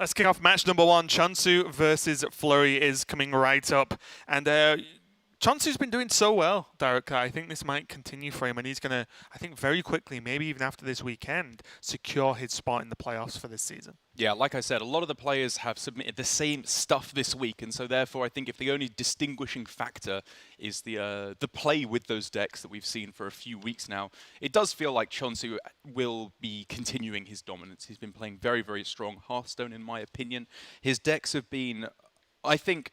Let's kick off match number 1. Chunsu versus Flurry is coming right up. And Chunsu's been doing so well, Derek. I think this might continue for him. And he's going to, I think very quickly, maybe even after this weekend, secure his spot in the playoffs for this season. Yeah, like I said, a lot of the players have submitted the same stuff this week. And so therefore, I think if the only distinguishing factor is the play with those decks that we've seen for a few weeks now, it does feel like che0nsu will be continuing his dominance. He's been playing very, very strong Hearthstone, in my opinion. His decks have been, I think,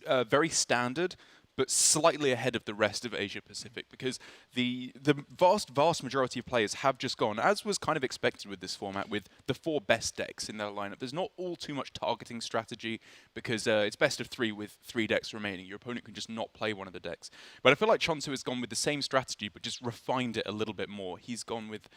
very standard, but slightly ahead of the rest of Asia Pacific, because the vast majority of players have just gone, as was kind of expected with this format, with the 4 best decks in their lineup. There's not all too much targeting strategy, because it's best of 3 with 3 decks remaining. Your opponent can just not play one of the decks. But I feel like che0nsu has gone with the same strategy, but just refined it a little bit more. He's gone with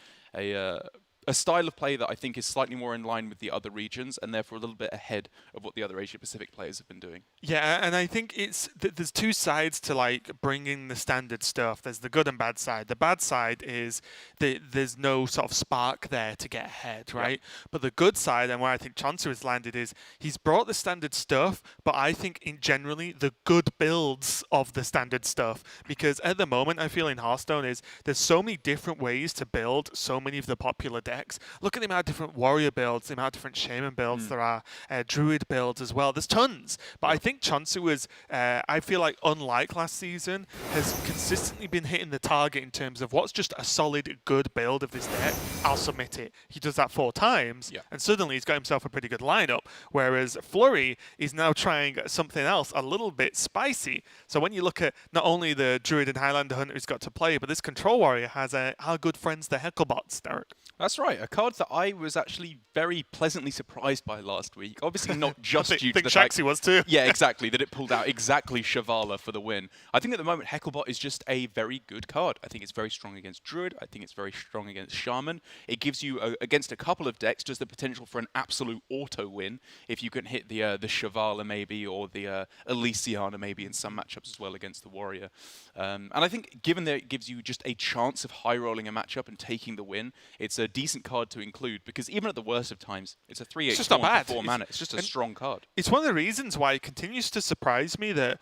a style of play that I think is slightly more in line with the other regions, and therefore a little bit ahead of what the other Asia Pacific players have been doing. Yeah, and I think it's there's 2 sides to like bringing the standard stuff. There's the good and bad side. The bad side is there's no sort of spark there to get ahead, right? Yeah. But the good side, and where I think che0nsu has landed, is he's brought the standard stuff, but I think in generally the good builds of the standard stuff. Because at the moment, I feel in Hearthstone there's so many different ways to build so many of the popular decks. Look at the amount of different warrior builds, the amount of different shaman builds there are, druid builds as well. There's tons. But I think che0nsu is, I feel like unlike last season, has consistently been hitting the target in terms of what's just a solid, good build of this deck. I'll submit it. He does that 4 times, and suddenly he's got himself a pretty good lineup. Whereas Flurry is now trying something else a little bit spicy. So when you look at not only the druid and Highlander hunter he's got to play, but this control warrior has our good friends, the Hecklebots, Derek. That's right, a card that I was actually very pleasantly surprised by last week. Obviously not just due to the fact... was too. Yeah, exactly, that it pulled out exactly che0nsu for the win. I think at the moment Hecklebot is just a very good card. I think it's very strong against Druid. I think it's very strong against Shaman. It gives you, against a couple of decks, just the potential for an absolute auto win if you can hit the che0nsu maybe, or the Elysiana maybe in some matchups as well against the Warrior. And I think given that it gives you just a chance of high-rolling a matchup and taking the win, it's a decent card to include, because even at the worst of times, it's a 3/8 4 mana. It's just a strong card. It's one of the reasons why it continues to surprise me that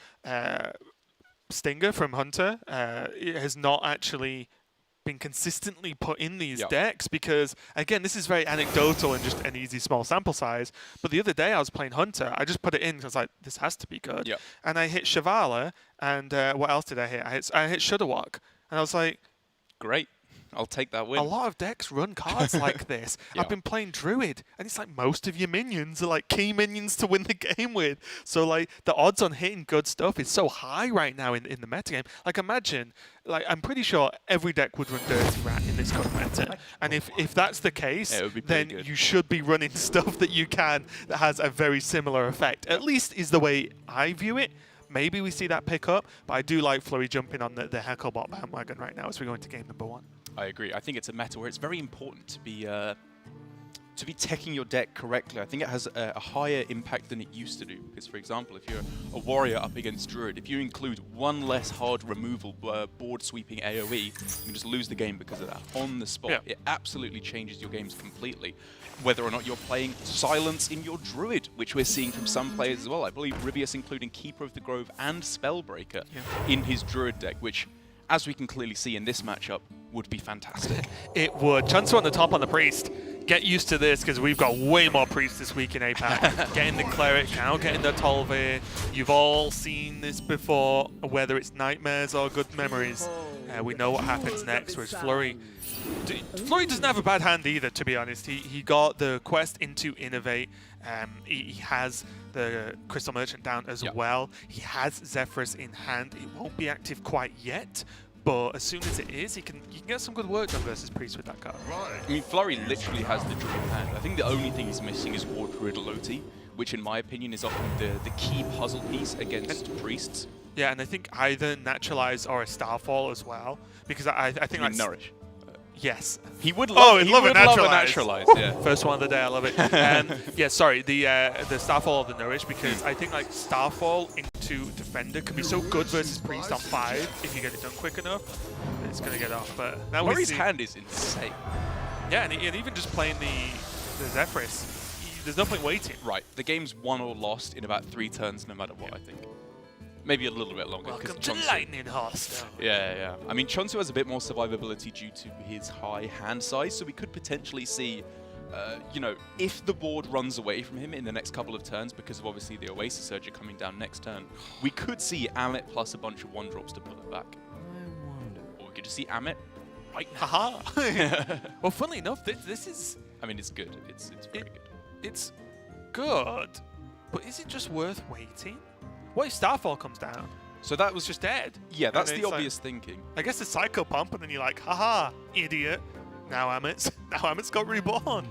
Stinger from Hunter has not actually been consistently put in these decks, because again, this is very anecdotal and just an easy small sample size, but the other day I was playing Hunter, I just put it in because I was like, this has to be good, and I hit che0nsu, and what else did I hit? I hit Shudderwock, and I was like, great, I'll take that win. A lot of decks run cards like this. I've been playing Druid, and it's like most of your minions are like key minions to win the game with. So like the odds on hitting good stuff is so high right now in the metagame. Like imagine, like I'm pretty sure every deck would run Dirty Rat in this kind of meta. And if that's the case, then you should be running stuff that you can that has a very similar effect. At least is the way I view it. Maybe we see that pick up, but I do like Flurry jumping on the Hecklebot bandwagon right now as we go into game number 1. I agree. I think it's a meta where it's very important to be teching your deck correctly. I think it has a higher impact than it used to do. Because, for example, if you're a warrior up against Druid, if you include 1 less hard removal board sweeping AoE, you can just lose the game because of that. On the spot, it absolutely changes your games completely. Whether or not you're playing Silence in your Druid, which we're seeing from some players as well. I believe Rivius including Keeper of the Grove and Spellbreaker in his Druid deck, which, as we can clearly see in this matchup, would be fantastic. It would. che0nsu on the top on the Priest. Get used to this, because we've got way more Priests this week in APAC. Getting the Cleric, now getting the Tolve. You've all seen this before, whether it's nightmares or good memories. We know what happens next, whereas Flurry doesn't have a bad hand either, to be honest. He got the quest into Innovate. He has the Crystal Merchant down as well. He has Zephyrus in hand. It won't be active quite yet, but as soon as it is, you can get some good work done versus Priest with that card. I mean, Flurry literally has the Druid hand. I think the only thing he's missing is War Druid Loti, which in my opinion is often the key puzzle piece against Priests. Yeah, and I think either Naturalize or a Starfall as well, because I think that's... Nourish. Yes. He would love, love a Naturalize. Yeah. First one of the day, I love it. Yeah, sorry, the Starfall or the Nourish, because I think like Starfall into Defender can be so good versus Priest on 5 if you get it done quick enough. It's going to get off. But now his hand is insane. Yeah, and even just playing the Zephyrus, there's no point waiting. Right. The game's won or lost in about 3 turns, no matter what. I think. Maybe a little bit longer. Welcome to Lightning Hearthstone. Yeah. I mean, Chunsu has a bit more survivability due to his high hand size, so we could potentially see, you know, if the board runs away from him in the next couple of turns, because of obviously the Oasis Surger coming down next turn, we could see Amit plus a bunch of 1-drops to pull it back. I wonder. Or we could just see Amit right now. Haha. Well, funnily enough, this is... I mean, it's good. It's very good. It's good, but is it just worth waiting? What if Starfall comes down? So that was Just dead. Yeah, that's And the it's obvious thinking. I guess the Psycho Pump, and then you're like, haha, idiot. Now Amit's got reborn.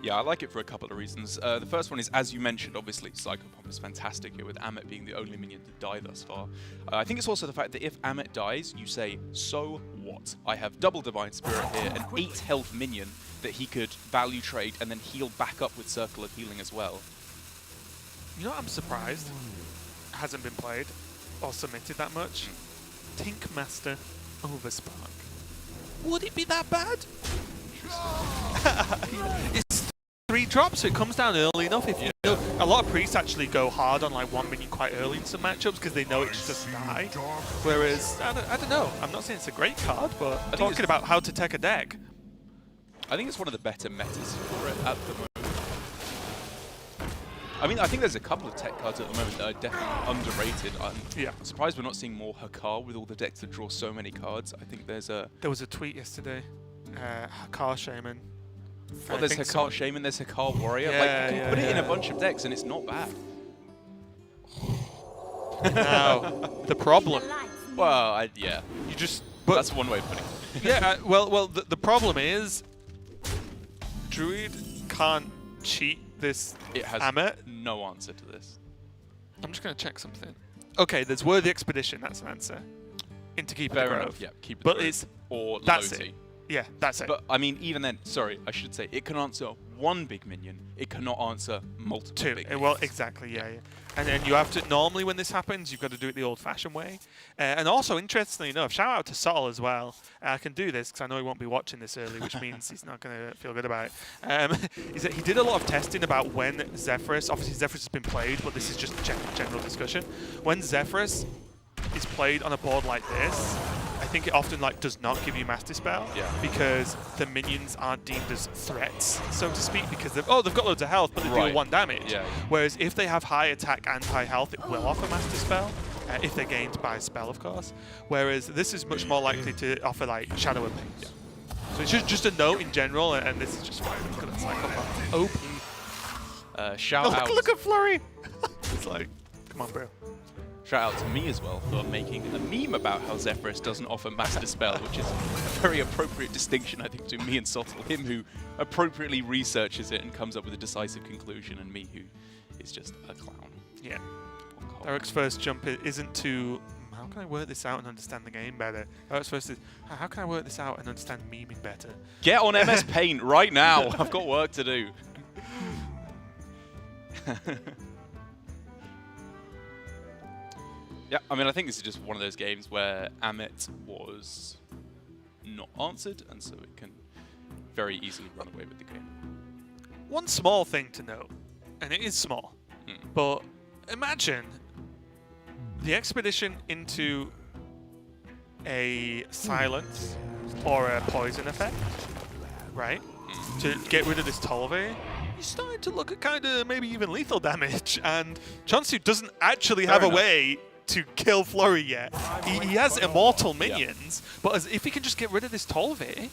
Yeah, I like it for a couple of reasons. The first one is, as you mentioned, obviously, Psycho Pump is fantastic here, with Amit being the only minion to die thus far. I think it's also the fact that if Amit dies, you say, so what? I have double Divine Spirit here, an 8 health minion that he could value trade and then heal back up with Circle of Healing as well. You know what I'm surprised hasn't been played or submitted that much? Tinkmaster Overspark. Would it be that bad? It's 3 drops, so it comes down early enough. If you know, a lot of priests actually go hard on like 1 minion quite early in some matchups because they know it's just die. Whereas, I don't know. I'm not saying it's a great card, but talking about how to tech a deck. I think it's one of the better metas for it at the moment. I mean, I think there's a couple of tech cards at the moment that are definitely underrated. I'm surprised we're not seeing more Hakar with all the decks that draw so many cards. I think there's a... There was a tweet yesterday. Hakar Shaman. Well, there's Hakar Shaman, there's Hakar Warrior. Like, you can put it in a bunch of decks and it's not bad. Now, the problem. Well, yeah. You just... That's one way of putting it. Yeah, well, the problem is Druid can't cheat this It has Amit. no answer to this. I'm just going to check something. Okay, there's Worthy Expedition, that's an answer. Into Keep Fair the Grove. enough, yeah. Keep it But Grove. it's... Or That's Loti. it. Yeah, that's it. But, I mean, even then, sorry, I should say, it can answer 1 big minion. It cannot answer multiple 2. big minions. Well, exactly, yeah. And then you have to... Normally when this happens, you've got to do it the old-fashioned way. And also, interestingly enough, shout out to Sol as well. I can do this because I know he won't be watching this early, which means he's not going to feel good about it. Is that he did a lot of testing about when Zephyrus... Obviously, Zephyrus has been played, but this is just general discussion. When Zephyrus is played on a board like this, I think it often does not give you Master Spell because the minions aren't deemed as threats, so to speak, because they've got loads of health, but they deal 1 damage. Whereas if they have high attack and high health, it will offer Master Spell, if they're gained by spell, of course. Whereas this is much more likely to offer like Shadow and Pain. So it's just a note in general, and this is just fine. Look at that Psychopath. OP. Shout out. Look at Flurry. It's like, come on, bro. Shout out to me as well for making a meme about how Zephyrus doesn't offer Master Spell, which is a very appropriate distinction, I think, between me and Sottle. Him who appropriately researches it and comes up with a decisive conclusion, and me who is just a clown. Yeah. Eric's first jump isn't to, how can I work this out and understand the game better? Eric's first is, how can I work this out and understand memeing better? Get on MS Paint right now. I've got work to do. Yeah, I mean, I think this is just one of those games where Amit was not answered, and so it can very easily run away with the game. One small thing to note, and it is small, but imagine the expedition into a silence or a poison effect, right? To get rid of this Tolve, you're starting to look at kind of maybe even lethal damage, and Chunsu doesn't actually have a way to kill Flurry yet. He has immortal minions, but if he can just get rid of this Tolve,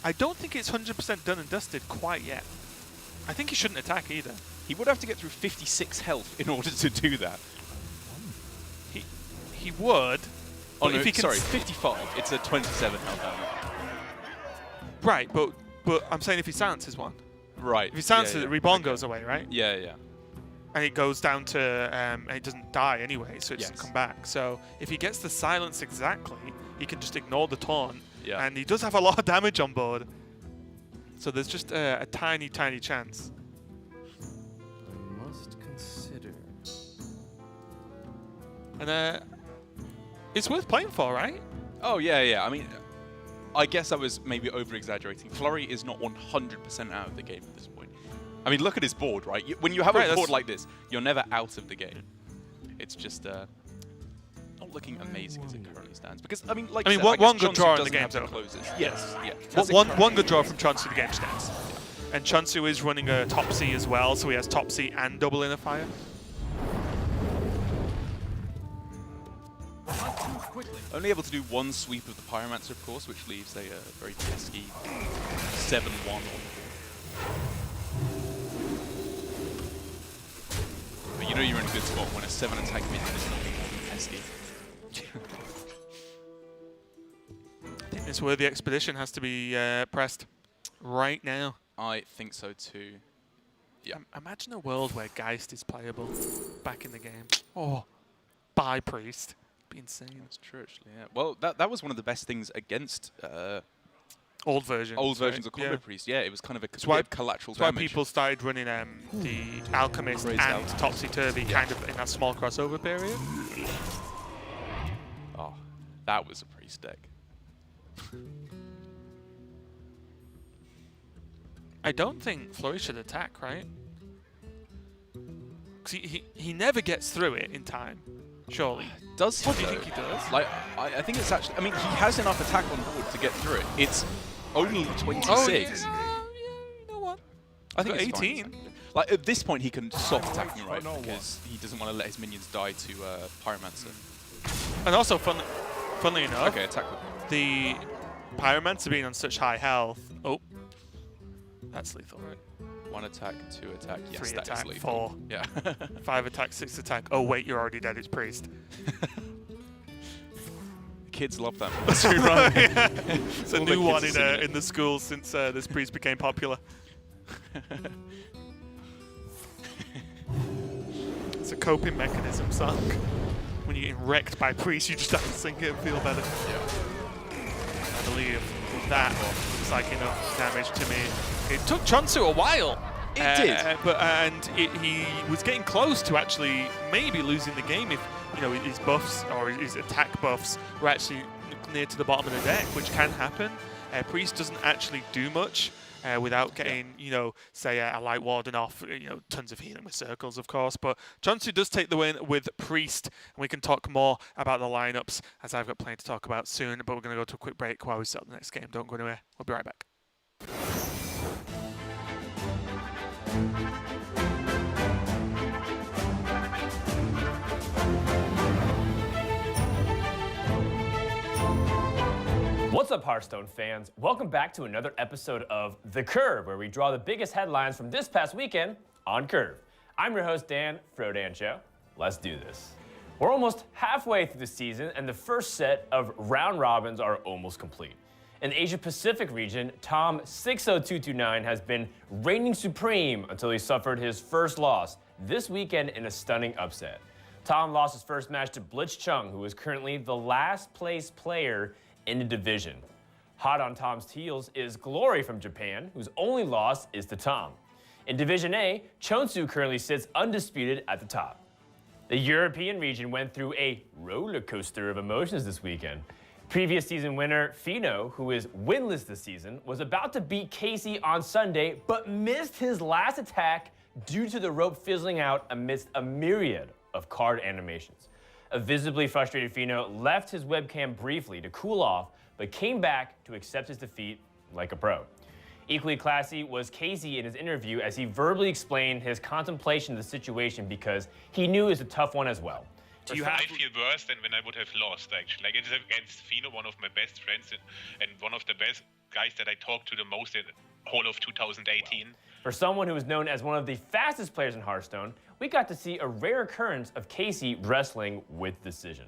I don't think it's 100% done and dusted quite yet. I think he shouldn't attack either. He would have to get through 56 health in order to do that. He would. Oh no, if he can sorry, 55. It's a 27 health damage. Right, but I'm saying if he silences one. Right. If he silences it, Reborn goes away, right? Yeah, yeah. And it goes down to, and it doesn't die anyway, so it doesn't come back. So if he gets the silence exactly, he can just ignore the taunt. Yeah. And he does have a lot of damage on board. So there's just a tiny, tiny chance. I must consider. And it's worth playing for, right? Oh, yeah, yeah. I mean, I guess I was maybe over-exaggerating. Flurry is not 100% out of the game at this point. I mean, look at his board, right? When you have Right, a board that's- like this, you're never out of the game. It's just not looking amazing as it currently stands. Because, I mean, like I mean, you said, one I guess good Chunsu draw and the doesn't have game's over. closes. Yes, yeah. One good draw from Chunsu, the game stands. And Chunsu is running a top C as well, so he has top C and double inner fire. Only able to do one sweep of the Pyromancer, of course, which leaves a very pesky 7-1 on the board. But you know you're in a good spot when a 7 attack minion is nothing more than pesky. I think this worthy expedition has to be pressed right now. I think so too. Yeah. Imagine a world where Geist is playable back in the game. Oh, by Priest. Be insane. That's true, actually, yeah. Well, that was one of the best things against Old versions. old versions right? of Combat Priest. Yeah, it was kind of a That's why, bit of collateral that's why damage. people started running the Alchemist Raised and Alchemist. Topsy-Turvy kind of in that small crossover period. Oh, that was a Priest deck. I don't think Flurry should attack, right? Because he never gets through it in time, surely. Does he, What do you though? think he does? Like, I think it's actually... I mean, he has enough attack on board to get through it. It's only 26. Yeah, you know what? I think Got it's fine, 18. actually. Like, at this point, he can soft attack me, right? Because he doesn't want to let his minions die to Pyromancer. And also, funnily enough, Okay, attack with the Pyromancer being on such high health. Oh, that's lethal, right? 1 attack, 2 attack. Yes, 3 that is attack, lethal. 4. Yeah. 5 attack, 6 attack. Oh wait, you're already dead. It's Priest. Kids love that. That's right. Yeah. It's a All the new kids one are singing it. in the schools since this Priest became popular. It's a coping mechanism song. When you're getting wrecked by Priest, you just have to sing it and feel better. I believe that looks like enough damage to me. It took Chunsu a while. It did. He was getting close to actually maybe losing the game if his buffs or his attack buffs were actually near to the bottom of the deck, which can happen. Priest doesn't actually do much without getting, say a Light Warden off, tons of healing with circles, of course. But Chunsu does take the win with Priest, and we can talk more about the lineups as I've got plenty to talk about soon. But we're going to go to a quick break while we set up the next game. Don't go anywhere. We'll be right back. What's up, Hearthstone fans? Welcome back to another episode of The Curve, where we draw the biggest headlines from this past weekend on Curve. I'm your host, Dan Frodan Show. Let's do this. We're almost halfway through the season, and the first set of round robins are almost complete. In the Asia Pacific region, Tom 60229 has been reigning supreme until he suffered his first loss this weekend in a stunning upset. Tom lost his first match to Blitz Chung, who is currently the last place player in the division. Hot on Tom's heels is Glory from Japan, whose only loss is to Tom. In Division A, che0nsu currently sits undisputed at the top. The European region went through a roller coaster of emotions this weekend. Previous season winner Fino, who is winless this season, was about to beat Casey on Sunday, but missed his last attack due to the rope fizzling out amidst a myriad of card animations. A visibly frustrated Fino left his webcam briefly to cool off, but came back to accept his defeat like a pro. Equally classy was Casey in his interview as he verbally explained his contemplation of the situation because he knew it was a tough one as well. I feel worse than when I would have lost, actually. Like, it's against Fino, one of my best friends and one of the best guys that I talked to the most in whole of 2018. For someone who is known as one of the fastest players in Hearthstone, we got to see a rare occurrence of Casey wrestling with decision.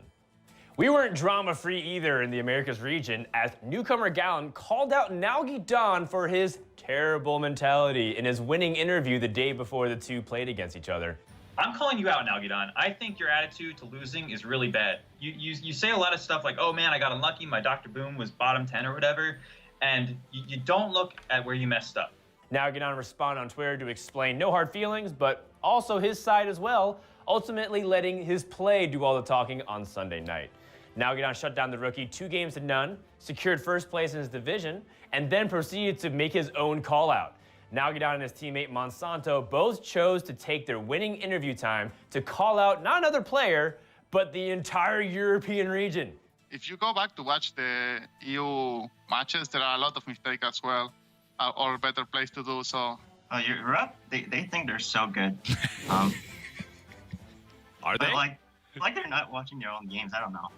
We weren't drama-free either in the Americas region as newcomer Gallon called out Nalgi Don for his terrible mentality in his winning interview the day before the two played against each other. I'm calling you out, Nalgidon. I think your attitude to losing is really bad. You say a lot of stuff like, oh man, I got unlucky, my Dr. Boom was bottom 10 or whatever, and you don't look at where you messed up. Nalgidon responded on Twitter to explain no hard feelings, but also his side as well, ultimately letting his play do all the talking on Sunday night. Nalgidon shut down the rookie 2-0, secured first place in his division, and then proceeded to make his own call-out. Nalgidon and his teammate Monsanto both chose to take their winning interview time to call out not another player, but the entire European region. If you go back to watch the EU matches, there are a lot of mistakes as well, or better plays to do so. Oh, Europe? They think they're so good. Are they? But like they're not watching their own games. I don't know.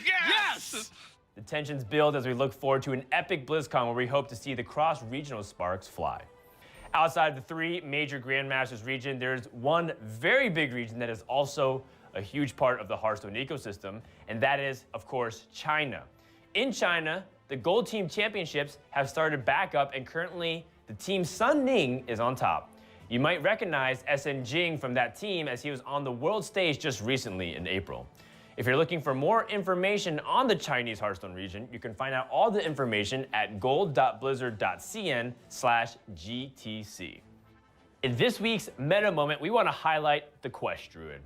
Yes! The tensions build as we look forward to an epic BlizzCon where we hope to see the cross-regional sparks fly. Outside of the 3 major Grandmasters region, there's one very big region that is also a huge part of the Hearthstone ecosystem, and that is, of course, China. In China, the Gold Team Championships have started back up, and currently the team Sun Ning is on top. You might recognize SN Jing from that team as he was on the world stage just recently in April. If you're looking for more information on the Chinese Hearthstone region, you can find out all the information at gold.blizzard.cn/GTC. In this week's Meta Moment, we want to highlight the Quest Druid.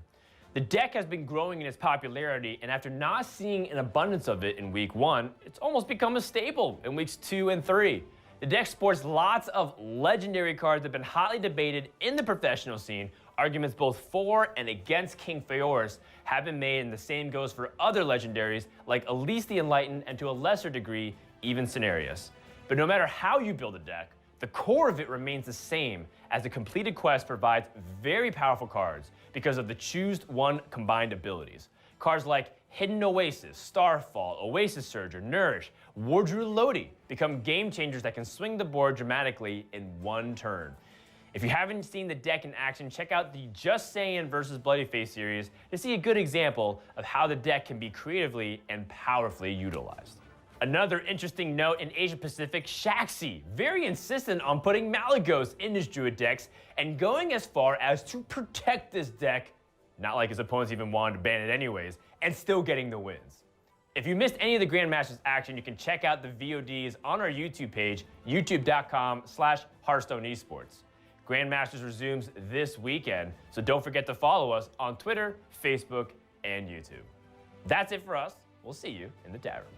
The deck has been growing in its popularity, and after not seeing an abundance of it in week 1, it's almost become a staple in weeks 2 and 3. The deck sports lots of legendary cards that have been hotly debated in the professional scene. Arguments both for and against King Feoris have been made, and the same goes for other legendaries like Elise the Enlightened and to a lesser degree, even Cenarius. But no matter how you build a deck, the core of it remains the same, as the completed quest provides very powerful cards because of the Choose One combined abilities. Cards like Hidden Oasis, Starfall, Oasis Surger, Nourish, Wardru Lodi become game changers that can swing the board dramatically in one turn. If you haven't seen the deck in action, check out the Just Saiyan vs. Bloody Face series to see a good example of how the deck can be creatively and powerfully utilized. Another interesting note in Asia Pacific, Shaxi, very insistent on putting Malygos in his Druid decks and going as far as to protect this deck, not like his opponents even wanted to ban it anyways, and still getting the wins. If you missed any of the Grandmasters action, you can check out the VODs on our YouTube page, youtube.com/Hearthstone Esports. Grandmasters resumes this weekend, so don't forget to follow us on Twitter, Facebook, and YouTube. That's it for us. We'll see you in the chat room.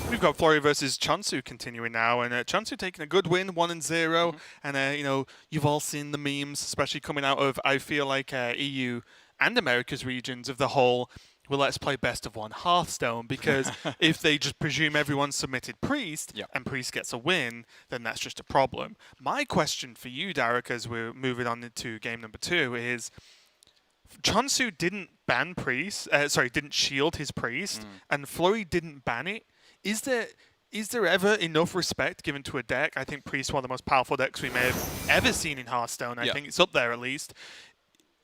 We've got Flurry versus Chunsu continuing now, and Chunsu taking a good win, 1-0. And you know, you've all seen the memes, especially coming out of, I feel like, EU and America's regions of the whole, well, let's play best of 1 Hearthstone, because if they just presume everyone submitted Priest and Priest gets a win, then that's just a problem. My question for you, Derek, as we're moving on into game number 2 is, Chunsu didn't ban Priest, didn't shield his Priest, and Flurry didn't ban it. Is there ever enough respect given to a deck? I think Priest is one of the most powerful decks we may have ever seen in Hearthstone. I think it's up there at least.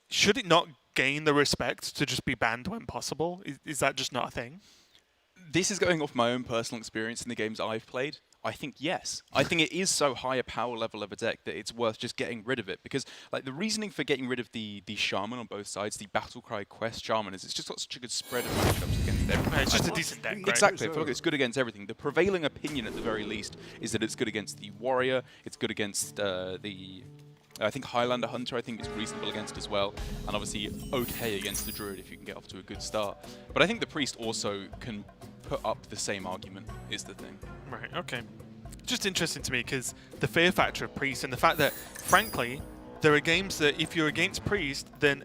Should it not gain the respect to just be banned when possible? Is that just not a thing? This is going off my own personal experience in the games I've played. I think yes. I think it is so high a power level of a deck that it's worth just getting rid of it. Because like the reasoning for getting rid of the Shaman on both sides, the Battlecry Quest Shaman, is it's just got such a good spread of matchups against everything. It's just a decent deck, right? Exactly. I feel like it's good against everything. The prevailing opinion at the very least is that it's good against the Warrior, it's good against I think Highlander Hunter, I think it's reasonable against as well. And obviously okay against the Druid if you can get off to a good start. But I think the Priest also can put up the same argument, is the thing. Right, okay. Just interesting to me because the fear factor of Priest and the fact that, frankly, there are games that if you're against Priest, then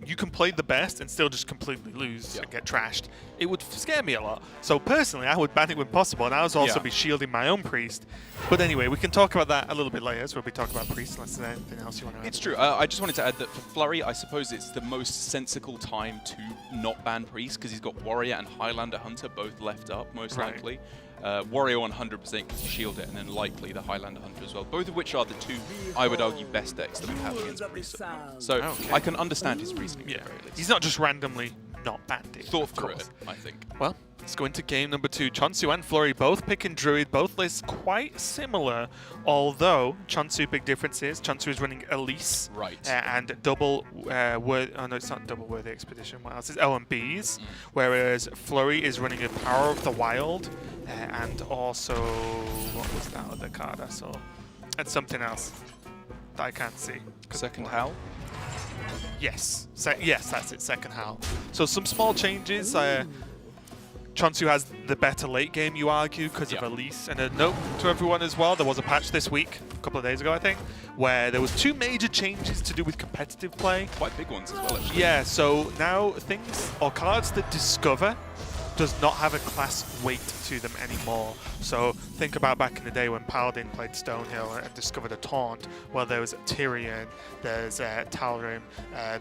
you can play the best and still just completely lose and get trashed. It would scare me a lot. So personally, I would ban it when possible, and I would also be shielding my own Priest. But anyway, we can talk about that a little bit later, so we'll be talking about Priest unless there's anything else you want to add. It's true. I just wanted to add that for Flurry, I suppose it's the most sensible time to not ban Priest because he's got Warrior and Highlander Hunter both left up, most likely. Warrior 100% because you shield it, and then likely the Highlander Hunter as well. Both of which are the 2, I would argue, best decks that we have against Priest. So I can understand his reasoning. Yeah, he's not just randomly not banned it. Thought through it, I think. Well, let's go into game number 2. Chunsu and Flurry both picking Druid, both lists quite similar, although Chunsu, big difference is Chunsu is running Elise and double no, it's not double Worthy Expedition. What else is and Bees, whereas Flurry is running a Power of the Wild and also what was that other card I saw? And something else that I can't see. Second Howl? Yes. Yes, that's it, second Howl. So some small changes. Chunsu has the better late game, you argue, because of Elise. And a note to everyone as well, there was a patch this week, a couple of days ago, I think, where there was 2 major changes to do with competitive play. Quite big ones as well, actually. Yeah, so now things or cards that discover does not have a class weight to them anymore. So think about back in the day when Paladin played Stonehill and discovered a taunt. Well, there was Tyrion, there's Talrim,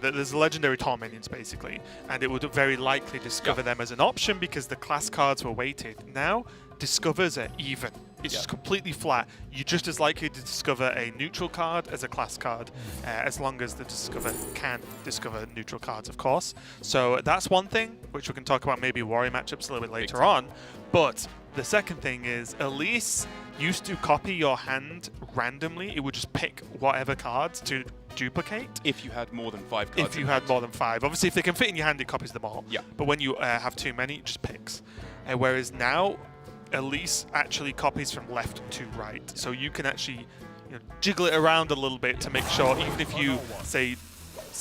there's legendary taunt minions basically, and it would very likely discover them as an option because the class cards were weighted. Now, discovers are even. It's just completely flat. You're just as likely to discover a neutral card as a class card, as long as the discover can discover neutral cards, of course. So that's one thing, which we can talk about maybe warrior matchups a little bit later on. But the second thing is, Elise used to copy your hand randomly. It would just pick whatever cards to duplicate. If you had more than 5 cards. If you had more than 5. Obviously, if they can fit in your hand, it copies them all. Yeah. But when you have too many, it just picks. Whereas now, Elise actually copies from left to right, so you can actually jiggle it around a little bit to make sure, even if you say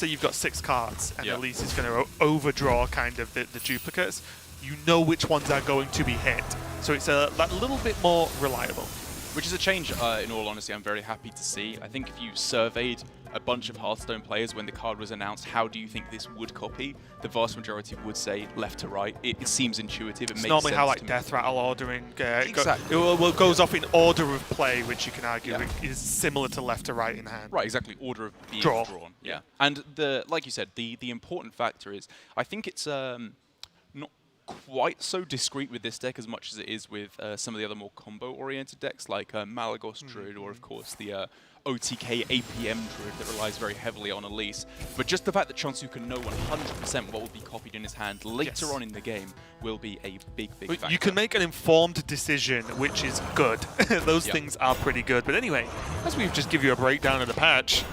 you've got 6 cards and Elise is going to overdraw kind of the duplicates, you know which ones are going to be hit. So it's a little bit more reliable. Which is a change, in all honesty, I'm very happy to see. I think if you surveyed a bunch of Hearthstone players when the card was announced, how do you think this would copy? The vast majority would say left to right. It seems intuitive. It makes normally sense how like to Death Rattle ordering exactly. it goes off in order of play, which you can argue is similar to left to right in hand. Right, exactly. Order of being drawn. Yeah. And like you said, the important factor is, I think it's not quite so discreet with this deck as much as it is with some of the other more combo-oriented decks like Malagos Druid or, of course, the OTK APM Druid that relies very heavily on Elise. But just the fact that Chunsu can know 100% what will be copied in his hand later on in the game will be a big factor. You can make an informed decision, which is good. Those things are pretty good. But anyway, as we've just give you a breakdown of the patch,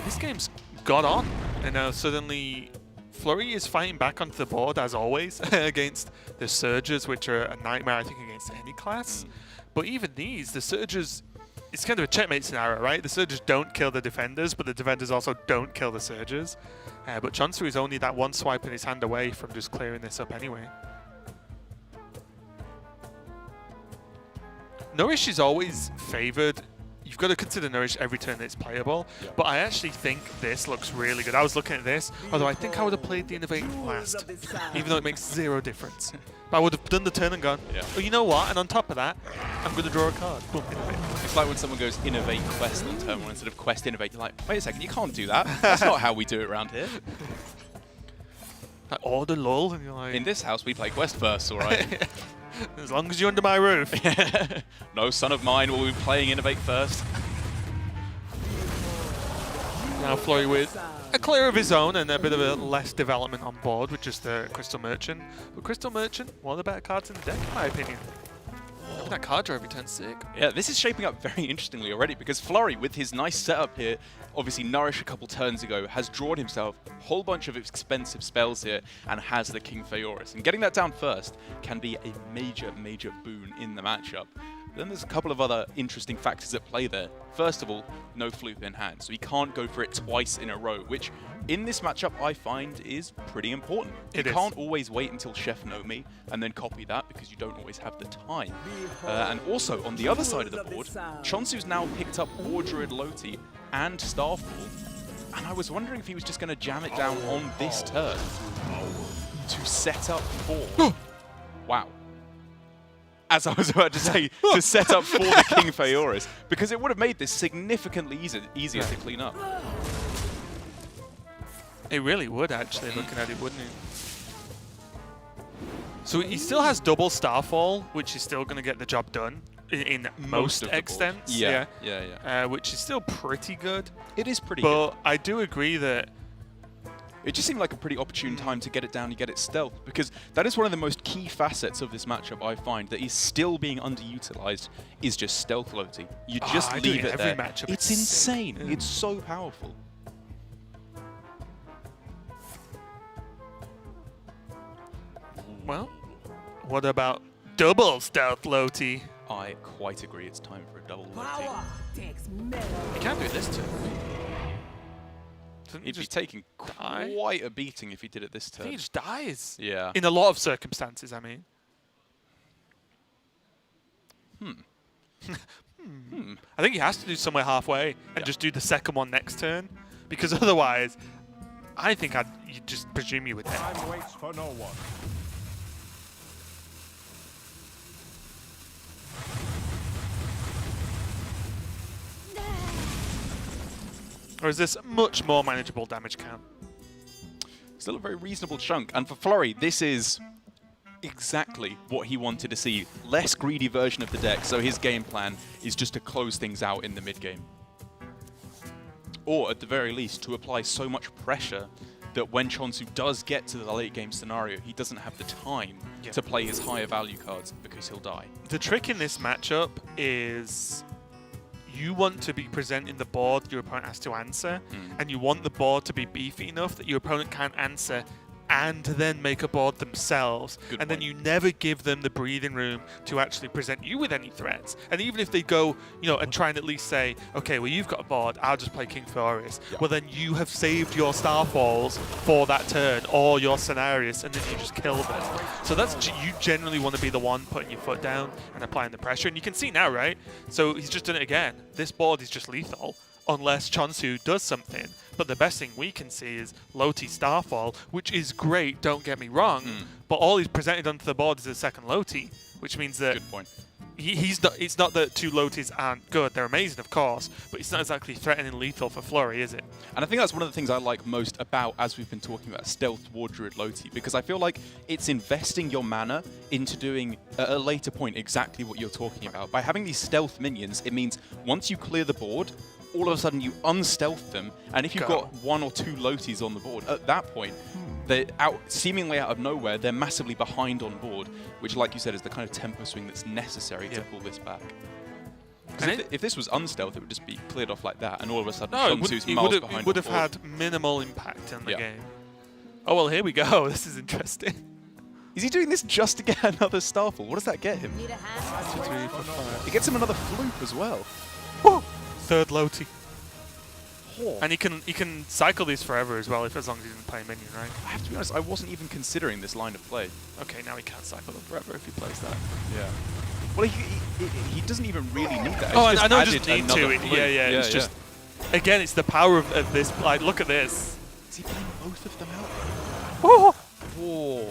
this game's got on. And now suddenly Flurry is fighting back onto the board, as always, against the Surges, which are a nightmare, I think, against any class. But even these, the Surges, it's kind of a checkmate scenario, right? The Surges don't kill the defenders, but the defenders also don't kill the Surges. But Chunsu is only that one swipe in his hand away from just clearing this up anyway. Nourish is always favored. You've got to consider Nourish every turn that it's playable, but I actually think this looks really good. I was looking at this, although I think I would have played the Innovate last, even though it makes 0 difference. But I would have done the turn and gone, oh, you know what? And on top of that, I'm going to draw a card. Boom, Innovate. It's like when someone goes Innovate Quest on turn 1 instead of Quest Innovate. You're like, wait a second, you can't do that. That's not how we do it around here. Like order lull, and you're like... In this house, we play Quest first, all right? As long as you're under my roof. No son of mine will be playing Innovate first. Now Flurry with a clear of his own and a bit of a less development on board with just the Crystal Merchant. But Crystal Merchant, one of the better cards in the deck, in my opinion. That card draw every turn sick. Yeah, this is shaping up very interestingly already because Flurry, with his nice setup here, obviously Nourish a couple turns ago, has drawn himself a whole bunch of expensive spells here and has the King Phaeorus. And getting that down first can be a major boon in the matchup. Then there's a couple of other interesting factors at play there. First of all, no Floop in hand, so he can't go for it twice in a row, which in this matchup I find is pretty important. You can't always wait until Chef Know Me and then copy that because you don't always have the time. And also, on the other side of the board, Chunsu's now picked up War Druid Loti and Starfall, and I was wondering if he was just going to jam it down on this turn to set up for... Wow. As I was about to say, to set up for the King Phaeorus, because it would have made this significantly easier to clean up. It really would, actually, looking at it, wouldn't it? So he still has double Starfall, which is still going to get the job done in most extents. Yeah. Which is still pretty good. It is pretty good. But I do agree that it just seemed like a pretty opportune time to get it down and get it stealth, because that is one of the most key facets of this matchup I find that is still being underutilized, is just stealth Loti. You just leave it there. Matchup. It's insane. It's so powerful. Well, what about double stealth Loti? I quite agree. It's time for a double Loti. You can't do this too. Doesn't he He'd be just taking die? quite a beating if he did it this I turn. think he just dies. Yeah. In a lot of circumstances, I mean. I think he has to do somewhere halfway and just do the second one next turn, because otherwise, I think you'd just presume you would hit. Time waits for no one. Or is this much more manageable damage count? Still a very reasonable chunk. And for Flurry, this is exactly what he wanted to see. Less greedy version of the deck, so his game plan is just to close things out in the mid-game. Or, at the very least, to apply so much pressure that when che0nsu does get to the late-game scenario, he doesn't have the time to play his higher value cards because he'll die. The trick in this matchup is you want to be presenting the board your opponent has to answer, and you want the board to be beefy enough that your opponent can't answer and then make a board themselves. Good and point. then you never give them the breathing room to actually present you with any threats. And even if they go, and try and at least say, okay, well, you've got a board, I'll just play King Flurries. Yeah. Well, then you have saved your Starfalls for that turn, or your Scenarius, and then you just kill them. So you generally want to be the one putting your foot down and applying the pressure. And you can see now, right? So he's just done it again. This board is just lethal, unless che0nsu does something. But the best thing we can see is Loti Starfall, which is great, don't get me wrong, but all he's presented onto the board is a second Loti, which means that Good point. it's not that two Lotis aren't good. They're amazing, of course, but it's not exactly threatening lethal for Flurry, is it? And I think that's one of the things I like most about, as we've been talking about, Stealth War Druid Loti, because I feel like it's investing your mana into doing, at a later point, exactly what you're talking about. By having these stealth minions, it means once you clear the board, all of a sudden you unstealth them, and if you've got one or two Lotis on the board, at that point, they're seemingly out of nowhere, they're massively behind on board, which, like you said, is the kind of tempo swing that's necessary to pull this back. If this was unstealth, it would just be cleared off like that, and all of a sudden, che0nsu's miles behind. It would have on board. had minimal impact in the game. Oh, well, here we go. This is interesting. Is he doing this just to get another Starfall? What does that get him? 2, 3, 4, 5. It gets him another Floop as well. Woo! Third Loti. And he can cycle these forever as well, as long as he doesn't play a minion, right? I have to be honest, I wasn't even considering this line of play. Okay, now he can't cycle them forever if he plays that. Yeah. Well, he doesn't even really need that. Oh, It's I know, added just need another to. Floop. Yeah. It's just, again, it's the power of this. Like, look at this. Is he playing both of them out? Whoa! Whoa.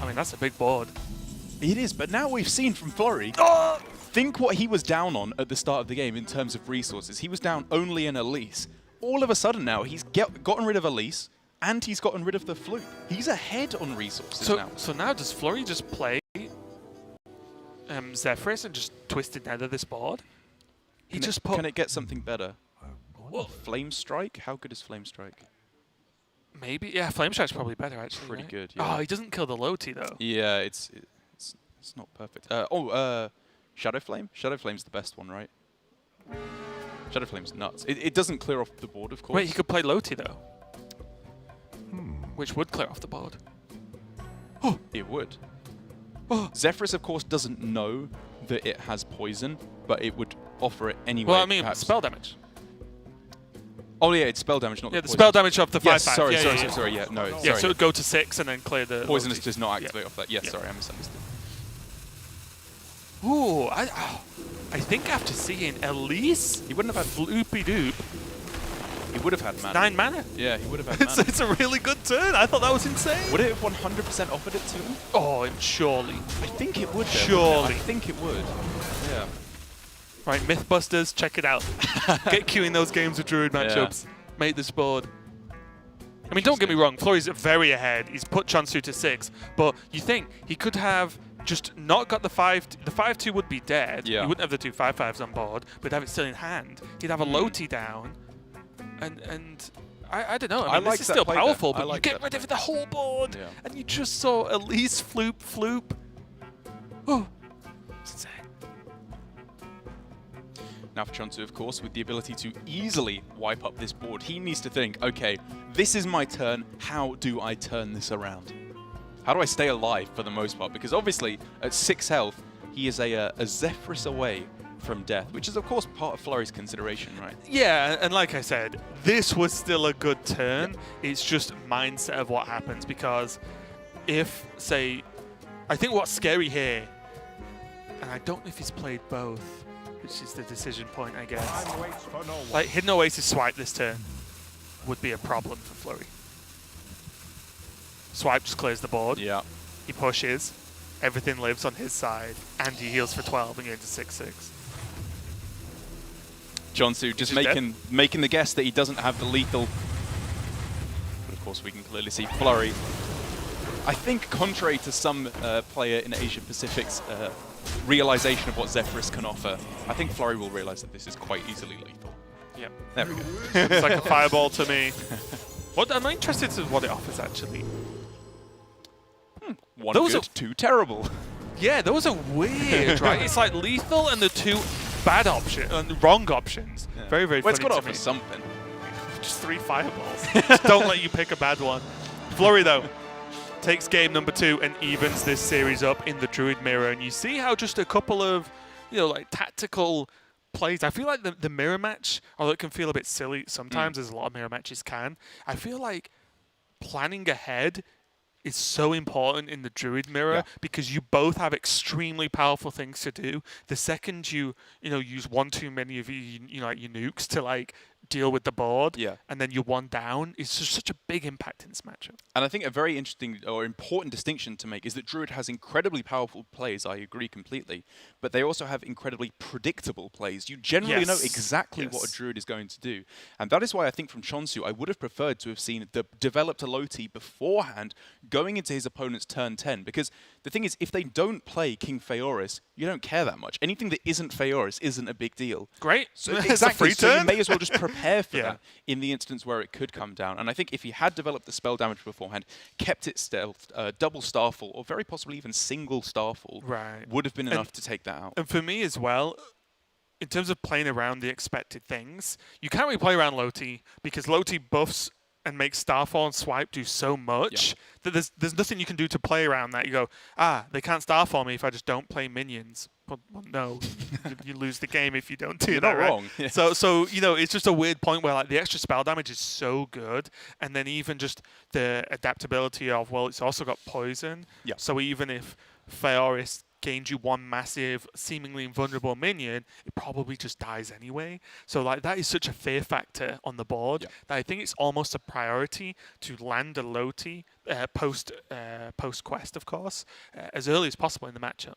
I mean, that's a big board. It is, but now we've seen from Flurry. Think what he was down on at the start of the game in terms of resources. He was down only an Elise. All of a sudden now, he's gotten rid of Elise, and he's gotten rid of the Floop. He's ahead on resources now. So now does Flurry just play Zephyrus and just twist it nether this board? Can it get something better? Flame Strike? How good is Flame Strike? Maybe, yeah. Flame Strike's probably better actually. Pretty right? good. Yeah. Oh, he doesn't kill the Loti though. Yeah, it's not perfect. Shadow Flame? Shadow Flame's the best one, right? Shadow Flame's nuts. It doesn't clear off the board, of course. Wait, he could play Loti though. Which would clear off the board. Oh, it would. Oh. Zephyrus, of course, doesn't know that it has poison, but it would offer it anyway. Well, I mean, perhaps. spell damage. Oh yeah, it's spell damage, not the poison. spell damage of the 5/5. Yes, sorry, yeah. sorry. Yeah, no. Yeah, sorry. so it would go to 6 and then clear the Poisonous Loti. does not activate off that. Yes, sorry, I misunderstood. Ooh, I think after seeing Elise, he wouldn't have had Floopy Doop. He would have had mana. 9 mana. Yeah, he would have had mana. It's a really good turn. I thought that was insane. Would it have 100% offered it to him? Oh, surely. I think it would. Surely. I think it would. Yeah. Right, Mythbusters, check it out. Get queuing those games with Druid matchups. Make this board. I mean, don't get me wrong. Flurry's very ahead. He's put che0nsu to 6, but you think he could have just not got the 5. The 5/2 would be dead. Yeah. He wouldn't have the 2 5/5s on board, but have it still in hand. He'd have a Loti down, and I don't know. I mean, like this is that still play powerful, there. but I like you get that rid of the whole board, and you just saw Elise Floop. Oh, it's insane. Now for che0nsu, of course, with the ability to easily wipe up this board, he needs to think, okay, this is my turn. How do I turn this around? How do I stay alive for the most part? Because obviously, at 6 health, he is a Zephyrus away from death, which is of course part of Flurry's consideration, right? Yeah, and like I said, this was still a good turn. It's just mindset of what happens, because if, say, I think what's scary here, and I don't know if he's played both, which is the decision point, I guess. Like, hidden Oasis swipe this turn would be a problem for Flurry. Swipe just clears the board. Yeah. He pushes. Everything lives on his side, and he heals for 12 and goes to 6/6. Chunsu just making the guess that he doesn't have the lethal. But of course, we can clearly see Flurry. I think, contrary to some player in Asia Pacific's realization of what Zephyrus can offer, I think Flurry will realize that this is quite easily lethal. Yep. There we go. It's like a fireball to me. What I'm interested in what it offers, actually. One Those good, two terrible. Yeah, those are weird, right? It's like lethal and the two bad options, wrong options. Yeah. Very, very Well, it's funny got to to offer me. something. Just 3 fireballs. Just don't let you pick a bad one. Flurry, though, takes game number 2 and evens this series up in the Druid mirror. And you see how just a couple of, like tactical plays. I feel like the mirror match, although it can feel a bit silly sometimes, as a lot of mirror matches can, I feel like planning ahead is so important in the Druid mirror, because you both have extremely powerful things to do. The second you use one too many of your nukes to like deal with the board, and then you're one down, it's just such a big impact in this matchup. And I think a very interesting or important distinction to make is that Druid has incredibly powerful plays, I agree completely, but they also have incredibly predictable plays. You generally know exactly what a Druid is going to do. And that is why I think from che0nsu, I would have preferred to have seen the developed Aloti beforehand going into his opponent's turn 10, because the thing is, if they don't play King Feoris, you don't care that much. Anything that isn't Feoris isn't a big deal. Great. So It's exactly. a free So you turn. may as well just prepare for that in the instance where it could come down. And I think if he had developed the spell damage beforehand, kept it stealth, double Starfall, or very possibly even single Starfall, would have been enough to take that out. And for me as well, in terms of playing around the expected things, you can't really play around Loti, because Loti buffs and makes Starfall and Swipe do so much that there's nothing you can do to play around that. You go, they can't Starfall me if I just don't play minions. Well, no, you lose the game if you don't do You're that, not right? wrong. Yeah. So it's just a weird point where like the extra spell damage is so good, and then even just the adaptability of, well, it's also got poison. Yeah. So even if Feoris gains you one massive, seemingly invulnerable minion, it probably just dies anyway. So like that is such a fear factor on the board that I think it's almost a priority to land a Loti post quest, of course, as early as possible in the matchup,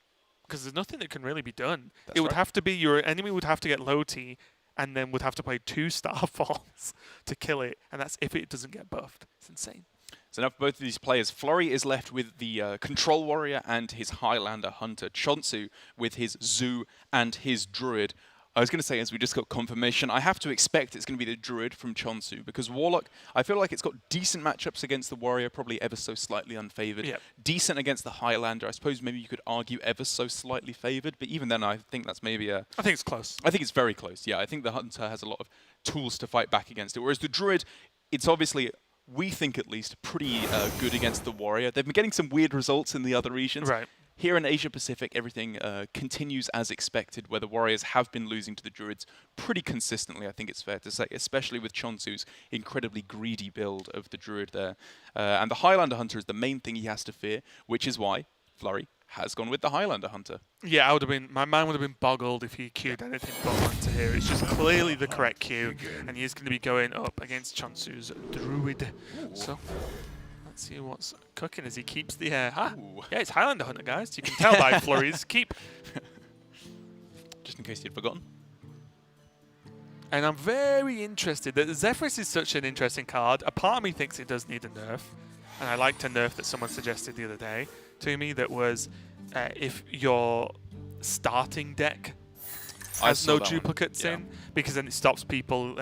because there's nothing that can really be done. It would have to be your enemy would have to get Loti, and then would have to play 2 Starfalls to kill it, and that's if it doesn't get buffed. It's insane. So now for both of these players, Flurry is left with the Control Warrior and his Highlander Hunter. che0nsu with his Zoo and his Druid. I was going to say, as we just got confirmation, I have to expect it's going to be the Druid from che0nsu, because Warlock, I feel like it's got decent matchups against the Warrior, probably ever so slightly unfavored. Yep. Decent against the Highlander. I suppose maybe you could argue ever so slightly favored, but even then I think that's maybe a... I think it's close. I think it's very close, yeah. I think the Hunter has a lot of tools to fight back against it, whereas the Druid, it's obviously... we think at least, pretty good against the Warrior. They've been getting some weird results in the other regions. Right. Here in Asia Pacific, everything continues as expected, where the Warriors have been losing to the Druids pretty consistently, I think it's fair to say, especially with che0nsu's incredibly greedy build of the Druid there. And the Highlander Hunter is the main thing he has to fear, which is why Flurry has gone with the Highlander Hunter. Yeah, my mind would have been boggled if he queued anything but Hunter here. It's just clearly the correct queue, and he is going to be going up against che0nsu's Druid. So let's see what's cooking as he keeps the yeah, it's Highlander Hunter, guys. You can tell by Flurry's keep. Just in case you'd forgotten. And I'm very interested. That Zephyrus is such an interesting card. A part of me thinks it does need a nerf, and I liked a nerf that someone suggested the other day to me that was if your starting deck has no duplicates in, because then it stops people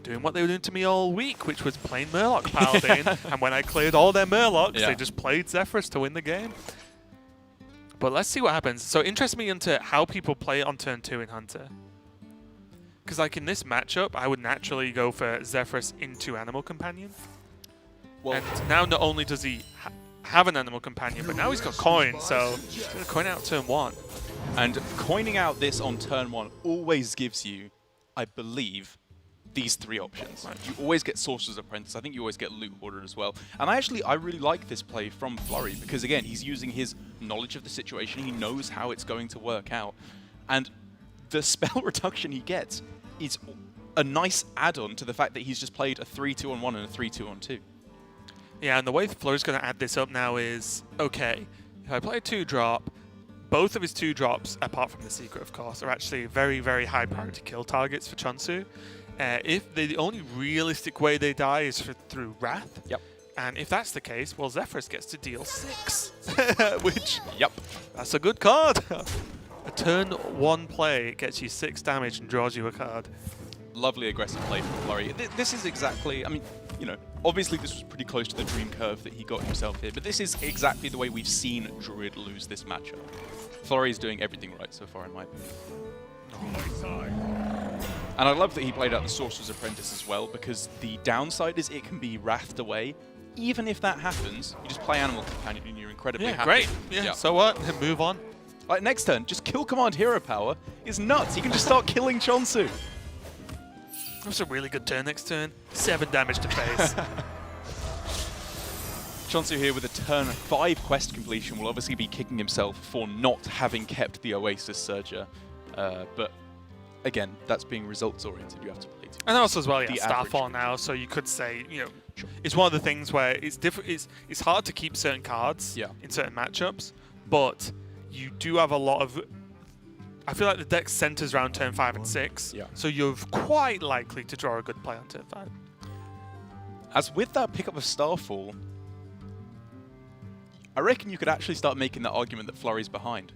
doing what they were doing to me all week, which was playing Murloc Paladin, and when I cleared all their Murlocs, they just played Zephyrus to win the game. But let's see what happens. So it interests me into how people play it on turn 2 in Hunter. Because like in this matchup, I would naturally go for Zephyrus into Animal Companion. Well, and now not only does he have an Animal Companion, but now he's got coin, so he's going to coin out turn 1. And coining out this on turn 1 always gives you, I believe, these 3 options. You always get Sorcerer's Apprentice. I think you always get Loot Hoarder as well. And I really like this play from Flurry because, again, he's using his knowledge of the situation. He knows how it's going to work out. And the spell reduction he gets is a nice add-on to the fact that he's just played a 3-2-on-1 and a 3-2-on-2. Yeah, and the way Flurry's going to add this up now is, okay, if I play a 2-drop, both of his 2-drops, apart from the secret, of course, are actually very, very high priority kill targets for Chunsu. If the only realistic way they die is through Wrath, Yep. and if that's the case, well, Zephyrus gets to deal 6, which, Yep. that's a good card. A turn 1 play gets you 6 damage and draws you a card. Lovely aggressive play from Flurry. This is exactly, I mean, you know, obviously this was pretty close to the dream curve that he got himself here, but this is exactly the way we've seen Druid lose this matchup. Flurry is doing everything right so far, in my opinion. And I love that he played out the Sorcerer's Apprentice as well, because the downside is it can be wrathed away. Even if that happens, you just play Animal Companion and you're incredibly happy. Great. Yeah, so what? Move on. Like, next turn, just kill Command Hero Power is nuts. He can just start killing che0nsu. That's a really good turn next turn. 7 damage to face. che0nsu here with a turn 5 quest completion will obviously be kicking himself for not having kept the Oasis Surger. But again, that's being results oriented. You have to play And also as well, yeah, the Starfall now, so you could say, you know, it's one of the things where it's different. It's hard to keep certain cards in certain matchups, but you do have a lot of. I feel like the deck centers around turn 5 and 6, so you're quite likely to draw a good play on turn 5. As with that pickup of Starfall, I reckon you could actually start making that argument that Flurry's behind.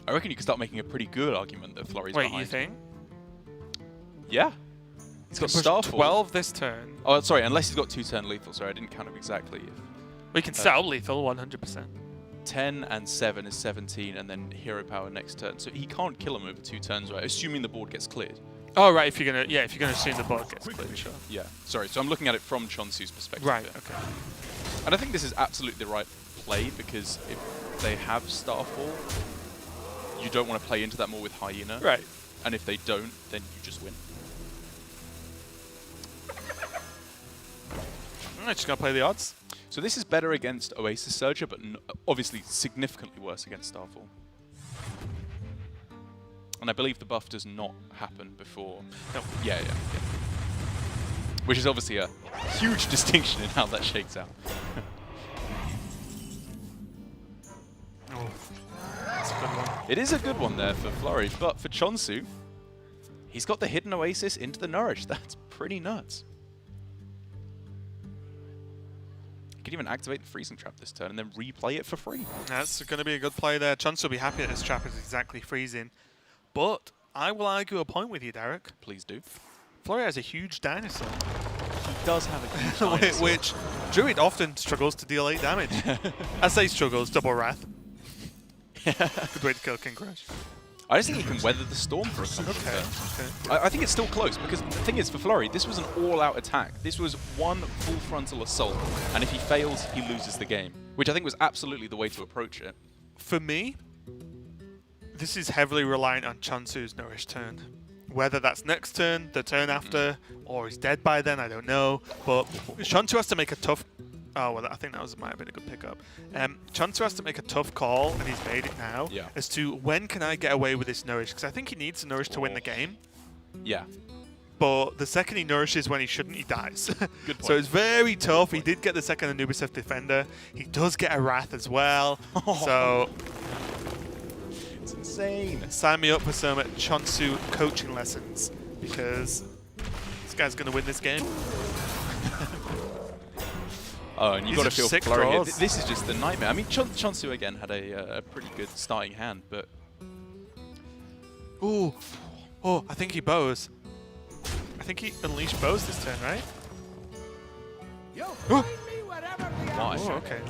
I reckon you could start making a pretty good argument that Flurry's behind. Wait, you think? Yeah. He's got Push Starfall. 12 this turn. Oh, sorry, unless he's got 2-turn lethal. Sorry, I didn't count him exactly. We can set up lethal 100%. 10 and 7 is 17, and then Hero Power next turn. So he can't kill him over 2 turns, right? Assuming the board gets cleared. Oh, right, if you're gonna assume the board gets cleared, sure. Yeah, sorry, so I'm looking at it from che0nsu's perspective. Right, here. okay. And I think this is absolutely the right play, because if they have Starfall, you don't want to play into that more with Hyena. Right. And if they don't, then you just win. I'm just gonna play the odds. So this is better against Oasis Surger, but obviously significantly worse against Starfall. And I believe the buff does not happen before. No. Yeah. Which is obviously a huge distinction in how that shakes out. Oh, that's a good one. It is a good one there for Flurry, but for che0nsu, he's got the hidden Oasis into the Nourish. That's pretty nuts. He could even activate the Freezing Trap this turn and then replay it for free. That's going to be a good play there. che0nsu will be happy that this trap is exactly freezing. But I will argue a point with you, Derek. Please do. Flurry has a huge dinosaur. He does have a huge dinosaur. Which Druid often struggles to deal 8 damage. I say struggles, double Wrath. Good way to kill King Crush. I just think he can weather the storm for a couple of turns. I think it's still close, because the thing is, for Flurry, this was an all-out attack. This was one full frontal assault, and if he fails, he loses the game, which I think was absolutely the way to approach it. For me, this is heavily reliant on che0nsu's Nourish turn. Whether that's next turn, the turn after, or he's dead by then, I don't know. But che0nsu has to make a tough... Oh, well, I think that might have been a good pickup. che0nsu has to make a tough call, and he's made it now, as to when can I get away with this Nourish? Because I think he needs to Nourish to win the game. Yeah. But the second he Nourishes when he shouldn't, he dies. Good point. So it's very tough. He did get the second Anubis Defender. He does get a Wrath as well. So... It's insane. Sign me up for some che0nsu coaching lessons, because this guy's going to win this game. Oh, and you've got to feel sick Flurry here. draws. This is just the nightmare. I mean, che0nsu again had a pretty good starting hand, but... Ooh. Oh, I think he bows. I think he unleashed bows this turn, right? Nice. Oh, okay.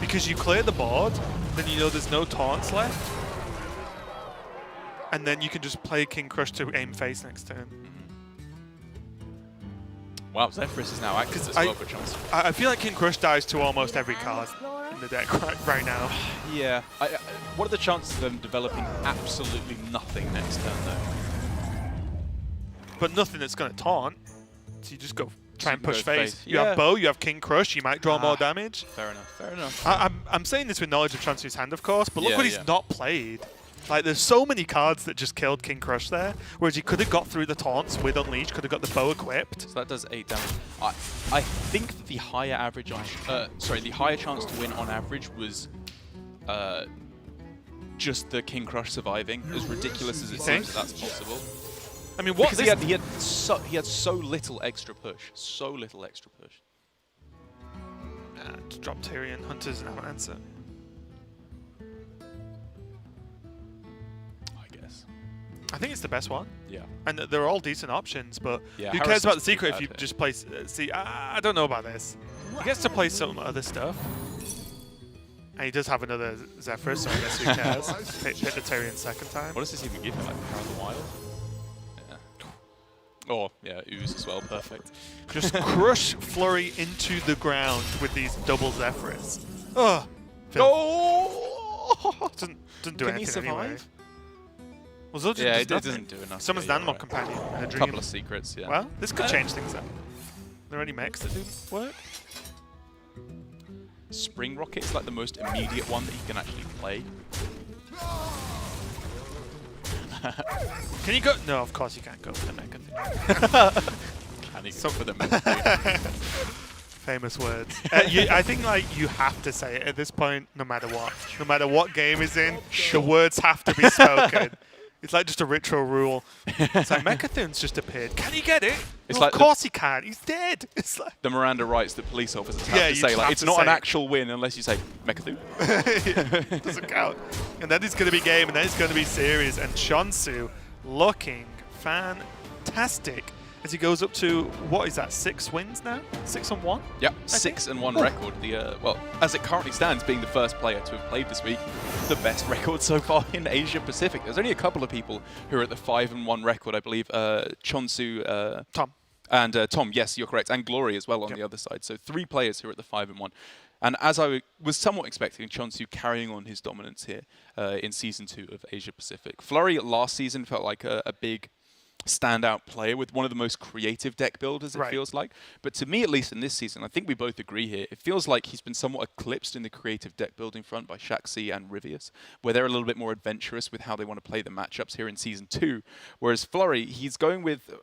Because you clear the board, then you know there's no taunts left. And then you can just play King Crush to aim face next turn. Wow, Zephyrus is now active as well for che0nsu. I feel like King Crush dies to almost every card. in the deck right now. Yeah. What are the chances of them developing absolutely nothing next turn, though? But nothing that's going to taunt. So you just go try and push go face. face. You Yeah. have bow, you have king crush, you might draw more damage. Fair enough, fair enough. I'm saying this with knowledge of Chunsu's hand, of course, but look Yeah, what he's yeah. not played. Like, there's so many cards that just killed King Crush there, whereas he could have got through the taunts with Unleash, could have got the bow equipped. So that does 8 damage. I think that the higher average, the higher chance to win on average was just the King Crush surviving. As ridiculous as it seems, that's possible. I mean, what Because this... he had so little extra push, so little extra push. Just drop Tyrion, Hunters, and have an answer. I guess. I think it's the best one. Yeah. And they're all decent options, but Yeah, who cares about the Harrison's secret if pretty you bad just play... see, I don't know about this. He gets to play some other stuff. And he does have another Zephyr, so I guess who cares? hit the Tyrion second time. What does this even give him? Like Power of the Wild? Yeah. Oh, yeah, Ooze as well. Perfect. Just crush Flurry into the ground with these double Zephyrs. Ugh. Oh! Doesn't do Can he anything survive? anyway. Well, Zildjian Yeah, does it nothing. doesn't do enough. Summons Yeah, an you're animal right. companion and a A dream. couple of secrets, yeah. Well, this could change things up. Are there any mechs that do work? Spring Rocket is like the most immediate one that he can actually play. Can you go? No, of course you can't go for the mecha thing. Can he So- go for them? Famous words. I think like you have to say it at this point, no matter what. No matter what game is in, the words have to be spoken. It's like just a ritual rule. It's like Mechathun's just appeared. Can he get it? It's Well, like of course he can. He's dead. It's like The Miranda rights that police officers have Yeah, to you say, just like, have it's to not an say it. actual win unless you say Mechathun. it doesn't count. And then it's going to be game, and then it's going to be series. And Chunsu looking fantastic as he goes up to, what is that, 6 wins now? 6-1? Yep, 6-1 record. Well, as it currently stands, being the first player to have played this week, the best record so far in Asia Pacific. There's only a couple of people who are at the 5-1 record, I believe. Chunsu, Tom. and Tom, yes, you're correct, and Glory as well on the other side. So 3 players who are at the 5-1. And as I was somewhat expecting, Chunsu carrying on his dominance here in Season 2 of Asia Pacific. Flurry last season felt like a big standout player with one of the most creative deck builders, it feels like. But to me, at least in this season, I think we both agree here, it feels like he's been somewhat eclipsed in the creative deck building front by Shaxi and Rivius, where they're a little bit more adventurous with how they want to play the matchups here in Season 2. Whereas Flurry, he's going with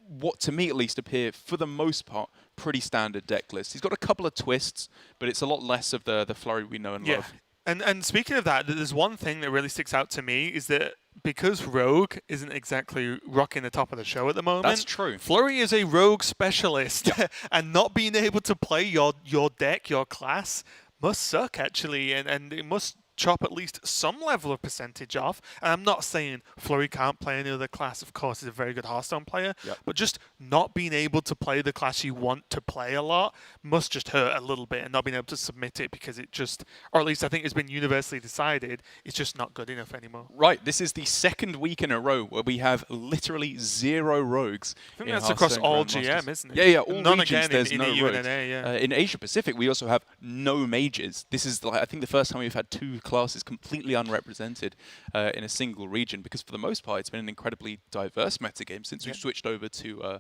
what to me at least appear, for the most part, pretty standard deck list. He's got a couple of twists, but it's a lot less of the Flurry we know and love. And speaking of that, there's one thing that really sticks out to me is that because Rogue isn't exactly rocking the top of the show at the moment. That's true. Flurry is a Rogue specialist, and not being able to play your deck, your class, must suck actually, and it must chop at least some level of percentage off. And I'm not saying Flurry can't play any other class. Of course, he's a very good Hearthstone player. But just not being able to play the class you want to play a lot must just hurt a little bit, and not being able to submit it because it just, or at least I think it's been universally decided, it's just not good enough anymore. Right, this is the 2nd week in a row where we have literally 0 rogues. I think that's across all GM, isn't it? Yeah, all None regions, again there's in no EU and rogues. NA, yeah. In Asia Pacific, we also have no mages. This is, like, I think, the first time we've had 2 classes completely unrepresented in a single region, because for the most part, it's been an incredibly diverse metagame since we've switched over to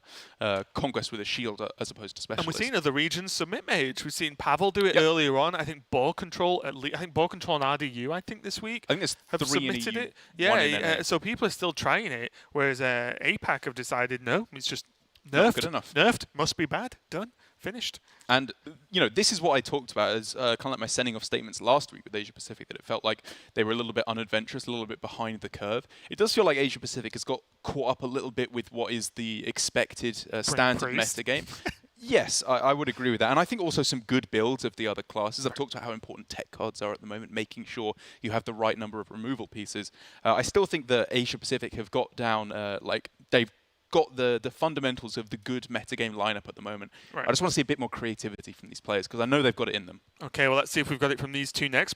Conquest with a Shield as opposed to Specialist. And we've seen other regions submit mage. We've seen Pavel do it earlier on. I think Ball Control, I think Ball Control and RDU, I think this week I think there's have 3 in submitted EU, it. 1 in Yeah, NA. so people are still trying it, whereas APAC have decided no, it's just Not nerfed. good enough. Nerfed, must be bad, done, finished. And, you know, this is what I talked about as kind of like my sending off statements last week with Asia Pacific, that it felt like they were a little bit unadventurous, a little bit behind the curve. It does feel like Asia Pacific has got caught up a little bit with what is the expected standard Priest. meta game. Yes, I would agree with that. And I think also some good builds of the other classes. I've talked about how important tech cards are at the moment, making sure you have the right number of removal pieces. I still think that Asia Pacific have got down, they've got the fundamentals of the good metagame lineup at the moment. I just want to see a bit more creativity from these players, because I know they've got it in them. Okay, well, let's see if we've got it from these two next.